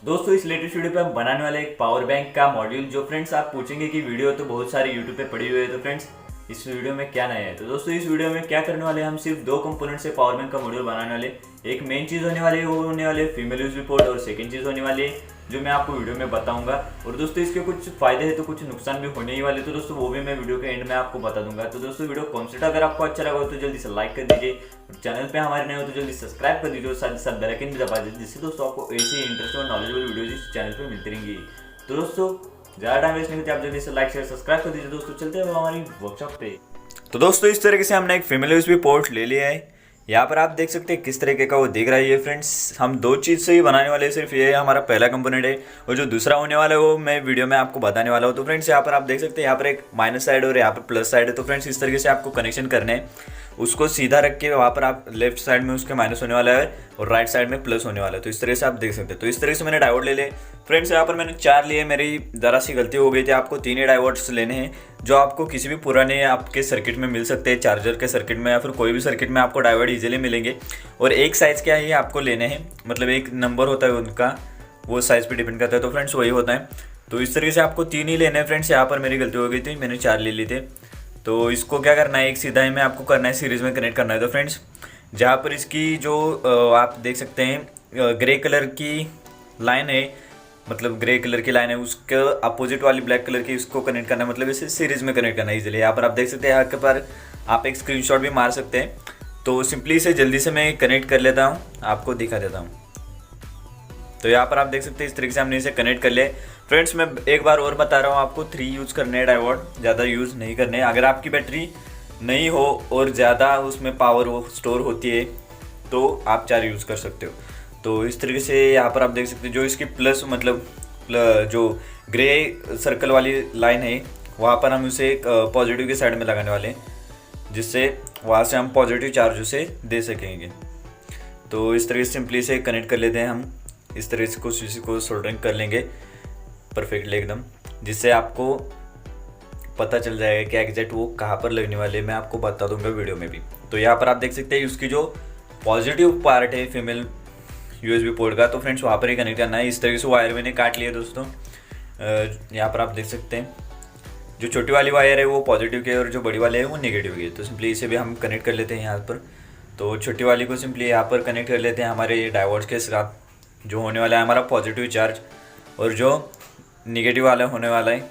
दोस्तों इस latest video पे हम बनाने वाले एक पावर बैंक का मॉड्यूल। जो फ्रेंड्स आप पूछेंगे कि वीडियो तो बहुत सारी यूट्यूब पे पड़ी हुई है, तो फ्रेंड्स इस वीडियो में क्या नया है। तो दोस्तों इस वीडियो में क्या करने वाले हैं, हम सिर्फ दो कंपोनेंट से पावर बैंक का मॉड्यूल बनाने वाले। एक मेन चीज़ होने वाली है, वो होने वाले फीमेल यूज रिपोर्ट, और सेकंड चीज़ होने वाली है जो मैं आपको वीडियो में बताऊंगा। और दोस्तों इसके कुछ फायदे हैं तो कुछ नुकसान भी होने ही वाले, तो दोस्तों वो भी मैं वीडियो के एंड में आपको बता दूंगा। तो दोस्तों वीडियो कॉन्सेप्ट अगर आपको अच्छा लगा हो तो जल्दी से लाइक कर दीजिए, और चैनल पे हमारे नए हो तो जल्दी सब्सक्राइब कर दीजिए, और साथ ही साथ बेल आइकन भी दबा दीजिए, जिससे दोस्तों आपको ऐसी इंटरेस्टिंग और नॉलेजेबल वीडियोज इस चैनल पर मिलती रहेंगी। तो दोस्तों ज़्यादा टाइम वेस्ट नहीं करते, आप जल्दी से लाइक शेयर सब्सक्राइब कर दीजिए। दोस्तों चलते हैं हमारी वर्कशॉप पे। तो दोस्तों इस तरीके से हमने एक फीमेल यूएसबी पोर्ट ले लिया है। यहाँ पर आप देख सकते हैं किस तरीके का वो दिख रहा है। ये फ्रेंड्स हम दो चीज़ से ही बनाने वाले हैं, सिर्फ ये हमारा पहला कंपोनेंट है, और जो दूसरा होने वाला है वो मैं वीडियो में आपको बताने वाला हूँ। तो फ्रेंड्स यहाँ पर आप देख सकते हैं, यहाँ पर एक माइनस साइड और यहाँ पर प्लस साइड है। तो फ्रेंड्स इस तरीके से आपको कनेक्शन करने हैं, उसको सीधा रख के वहाँ पर आप लेफ्ट साइड में उसके माइनस होने वाला है और राइट साइड में प्लस होने वाला है। तो इस तरह से आप देख सकते हैं। तो इस तरह से मैंने डायोड ले लिए फ्रेंड्स। यहाँ पर मैंने 4 लिए, मेरी ज़रा सी गलती हो गई थी। आपको 3 ही डायोड्स लेने हैं, जो आपको किसी भी पुराने आपके सर्किट में मिल सकते हैं, चार्जर के सर्किट में या फिर कोई भी सर्किट में आपको डायोड इजीली मिलेंगे। और एक साइज़ क्या ही आपको लेने हैं, मतलब एक नंबर होता है उनका, वो साइज़ पे डिपेंड करता है। तो फ्रेंड्स वही होता है। तो इस तरीके से आपको 3 ही लेने हैं फ्रेंड्स। यहाँ पर मेरी गलती हो गई थी, मैंने 4 ले लिए थे। तो इसको क्या करना है, एक सीधा ही में आपको करना है, सीरीज़ में कनेक्ट करना है। तो फ्रेंड्स जहाँ पर इसकी जो आप देख सकते हैं ग्रे कलर की लाइन है, मतलब ग्रे कलर की लाइन है, उसके अपोजिट वाली ब्लैक कलर की इसको कनेक्ट करना है, मतलब इसे सीरीज़ में कनेक्ट करना है इजीली। यहाँ पर आप देख सकते हैं, यहाँ के पर आप एक स्क्रीनशॉट भी मार सकते हैं। तो सिंपली इसे जल्दी से मैं कनेक्ट कर लेता हूँ, आपको दिखा देता हूँ। तो यहाँ पर आप देख सकते हैं इस तरीके से हमने इसे कनेक्ट कर लिया। फ्रेंड्स मैं एक बार और बता रहा हूँ आपको, 3 यूज़ करने हैं डायोड, ज़्यादा यूज़ नहीं करने हैं। अगर आपकी बैटरी नहीं हो और ज़्यादा उसमें पावर हो स्टोर होती है तो आप 4 यूज़ कर सकते हो। तो इस तरीके से यहाँ पर आप देख सकते हैं, जो इसकी प्लस मतलब जो ग्रे सर्कल वाली लाइन है, वहाँ पर हम उसे पॉजिटिव के साइड में लगाने वाले हैं, जिससे वहाँ से हम पॉजिटिव चार्ज उसे दे सकेंगे। तो इस तरीके से सिंपली से कनेक्ट कर लेते हैं हम। इस तरह से कुछ इसी को सोल्डरिंग कर लेंगे परफेक्टली एकदम, जिससे आपको पता चल जाएगा कि एग्जैक्ट वो कहाँ पर लगने वाले, मैं आपको बता दूंगा वीडियो में भी। तो यहाँ पर आप देख सकते हैं उसकी जो पॉजिटिव पार्ट है फीमेल यूएसबी पोर्ट का, तो फ्रेंड्स वहाँ पर ही कनेक्ट करना है। इस तरीके से वायर मैंने काट लिया दोस्तों। यहाँ पर आप देख सकते हैं जो छोटी वाली वायर है वो पॉजिटिव की है और जो बड़ी वाली है वो नेगेटिव की है। तो सिंपली इसे भी हम कनेक्ट कर लेते हैं यहाँ पर। तो छोटी वाली को सिंपली यहाँ पर कनेक्ट कर लेते हैं हमारे डायोड्स के साथ, जो होने वाला है हमारा पॉजिटिव चार्ज, और जो निगेटिव वाला होने वाला है।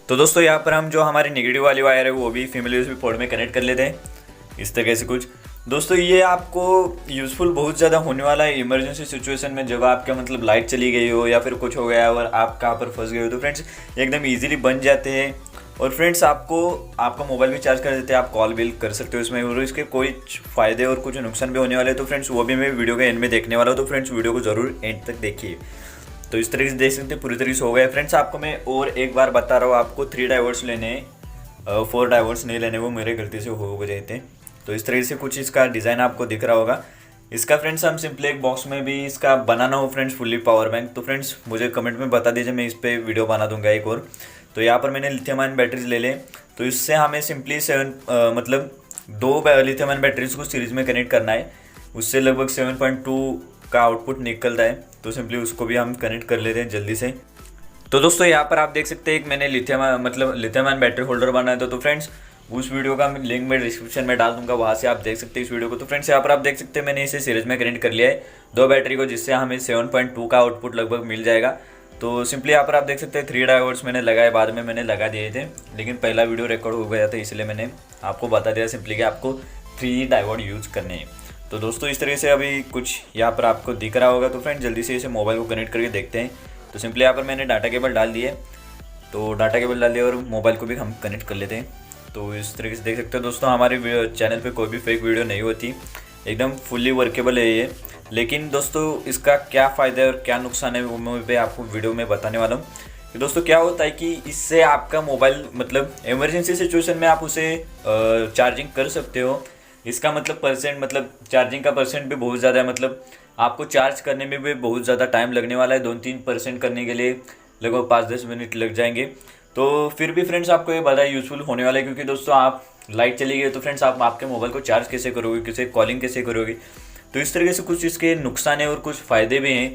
तो दोस्तों यहाँ पर हम जो हमारी नेगेटिव वाली वायर है वो भी फीमेल यूएसबी पोर्ट में कनेक्ट कर लेते हैं इस तरीके से कुछ। दोस्तों ये आपको यूज़फुल बहुत ज़्यादा होने वाला है इमरजेंसी सिचुएशन में, जब आपका मतलब लाइट चली गई हो या फिर कुछ हो गया और आप कहाँ पर फंस गए हो, तो फ्रेंड्स एकदम ईजिली बन जाते हैं। और फ्रेंड्स आपको आपका मोबाइल भी चार्ज कर देते हैं, आप कॉल भी कर सकते हो इसमें, और इसके कोई फ़ायदे और कुछ नुकसान भी होने वाले हैं। तो फ्रेंड्स वो भी मैं वीडियो के एंड में देखने वाला हूँ, तो फ्रेंड्स वीडियो को ज़रूर एंड तक देखिए। तो इस तरीके से देख सकते हैं पूरी तरीके से हो गया। फ्रेंड्स आपको मैं और एक बार बता रहा हूँ, आपको 3 डायोड्स लेने हैं, 4 डायोड्स नहीं लेने, वो मेरे गलती से हो गए थे। तो इस तरीके से कुछ इसका डिज़ाइन आपको दिख रहा होगा। इसका फ्रेंड्स हम सिंपली एक बॉक्स में भी इसका बनाना हो फ्रेंड्स फुल्ली पावर बैंक, तो फ्रेंड्स मुझे कमेंट में बता दीजिए, मैं इस पर वीडियो बना दूंगा एक और। तो यहाँ पर मैंने लिथियम आयन बैटरीज ले लें। तो इससे हमें सिंपली 7 2 लिथियम आयन बैटरीज को सीरीज में कनेक्ट करना है, उससे लगभग 7.2 का आउटपुट निकलता है। तो सिंपली उसको भी हम कनेक्ट कर लेते हैं जल्दी से। तो दोस्तों यहाँ पर आप देख सकते हैं एक मैंने लिथियम आयन बैटरी होल्डर बनाया था। तो फ्रेंड्स उस वीडियो का लिंक मैं डिस्क्रिप्शन में डाल दूंगा, वहाँ से आप देख सकते हैं इस वीडियो को। तो फ्रेंड्स यहाँ पर आप देख सकते हैं मैंने इसे सीरीज में कनेक्ट कर लिया है 2 बैटरी को, जिससे हमें 7.2 का आउटपुट लगभग मिल जाएगा। तो सिंपली यहाँ पर आप देख सकते हैं 3 डायोड्स मैंने लगाए, बाद में मैंने लगा दिए थे, लेकिन पहला वीडियो रिकॉर्ड हो गया था इसलिए मैंने आपको बता दिया सिंपली कि आपको 3 डायोड यूज़ करने हैं। तो दोस्तों इस तरह से अभी कुछ यहाँ पर आपको दिख रहा होगा। तो फ्रेंड्स जल्दी से इसे मोबाइल को कनेक्ट करके देखते हैं। तो सिंपली यहाँ पर मैंने डाटा केबल डाल दिए, तो डाटा केबल डाल दिया और मोबाइल को भी हम कनेक्ट कर लेते हैं। तो इस तरीके से देख सकते हो दोस्तों, हमारे चैनल पे कोई भी फेक वीडियो नहीं होती, एकदम फुल्ली वर्केबल है ये। लेकिन दोस्तों इसका क्या फ़ायदा है और क्या नुकसान है वो मैं आपको वीडियो में बताने वाला हूँ। कि दोस्तों क्या होता है कि इससे आपका मोबाइल मतलब इमरजेंसी सिचुएशन में आप उसे चार्जिंग कर सकते हो। इसका मतलब चार्जिंग का परसेंट भी बहुत ज़्यादा है, मतलब आपको चार्ज करने में भी बहुत ज़्यादा टाइम लगने वाला है। 2-3% करने के लिए लगभग 5-10 मिनट लग जाएंगे। तो फिर भी फ्रेंड्स आपको ये बड़ा यूज़फुल होने वाला है, क्योंकि दोस्तों आप लाइट चली गई तो फ्रेंड्स आप आपके मोबाइल को चार्ज कैसे करोगे, किसे कॉलिंग कैसे करोगे। तो इस तरीके से कुछ इसके नुकसान है और कुछ फ़ायदे भी हैं।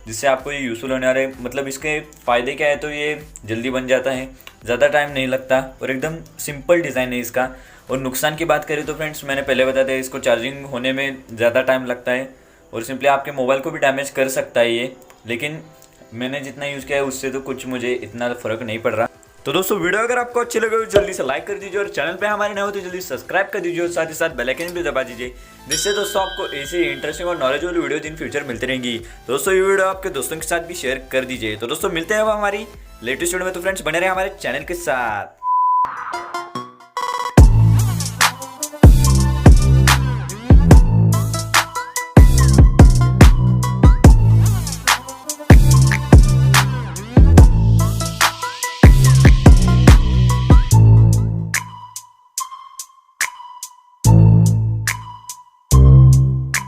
जिससे आपको ये यूज़फुल होने वाला है। मतलब इसके फ़ायदे क्या है, तो ये जल्दी बन जाता है, ज़्यादा टाइम नहीं लगता और एकदम सिंपल डिज़ाइन है इसका। और नुकसान की बात करें तो फ्रेंड्स मैंने पहले बताया था, इसको चार्जिंग होने में ज़्यादा टाइम लगता है और सिंपली आपके मोबाइल को भी डैमेज कर सकता है ये। लेकिन मैंने जितना यूज़ किया है उससे तो कुछ मुझे इतना फ़र्क नहीं पड़ रहा। तो दोस्तों वीडियो अगर आपको अच्छी लगे तो जल्दी से लाइक कर दीजिए और चैनल पे हमारे नए हो तो जल्दी सब्सक्राइब कर दीजिए और साथ ही साथ बेल आइकन भी दबा दीजिए, जिससे दोस्तों आपको ऐसे इंटरेस्टिंग और नॉलेज वाली वीडियो इन फ्यूचर मिलती रहेंगी। दोस्तों ये वीडियो आपके दोस्तों के साथ भी शेयर कर दीजिए। तो दोस्तों मिलते हैं अब हमारी लेटेस्ट वीडियो में। तो फ्रेंड्स बने रहे हमारे चैनल के साथ।